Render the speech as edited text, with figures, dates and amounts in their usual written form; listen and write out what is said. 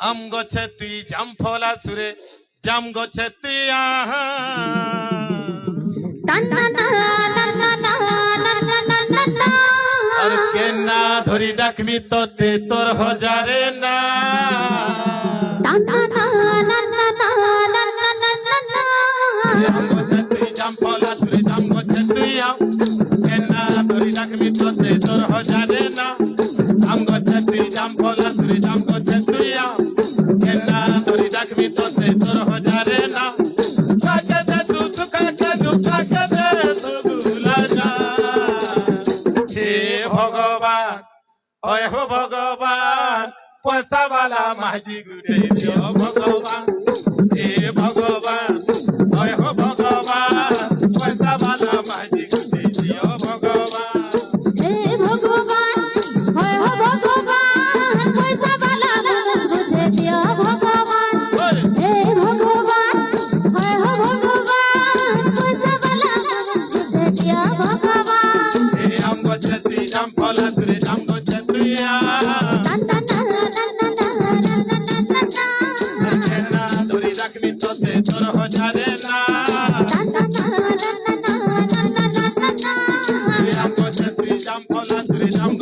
আম গছে তুই জাম ফলা সুরে জাম গছে তুই আহা আর কেনা ধরি ডাকমি তোতে তোর হজারে না আম গছে তুই জাম ফলা সুরে জাম গছে তুই আম কেনা ধরি ডাকমি তোতে তোর হজারে না আম গছে তুই জাম ফলা সুরে জাম গছে তুই আম কেনা ধরি ডাকমি তোতে তোর হজারে না কাকে দে দুগুলা যা হে ভগবান ওই হো ভগবান পয়সাওয়ালা মাঝি গুড়ে দিও ভগবান হে ভগবান ওই হো ভগবান পয়সাওয়ালা মাঝি গুড়ে দিও ভগবান জাম ফলা তুই জাম গছে তুই কেনা ধরি রাখবি তোতে তোর হজারে না জাম গছে তুই জাম ফলা তুই জাম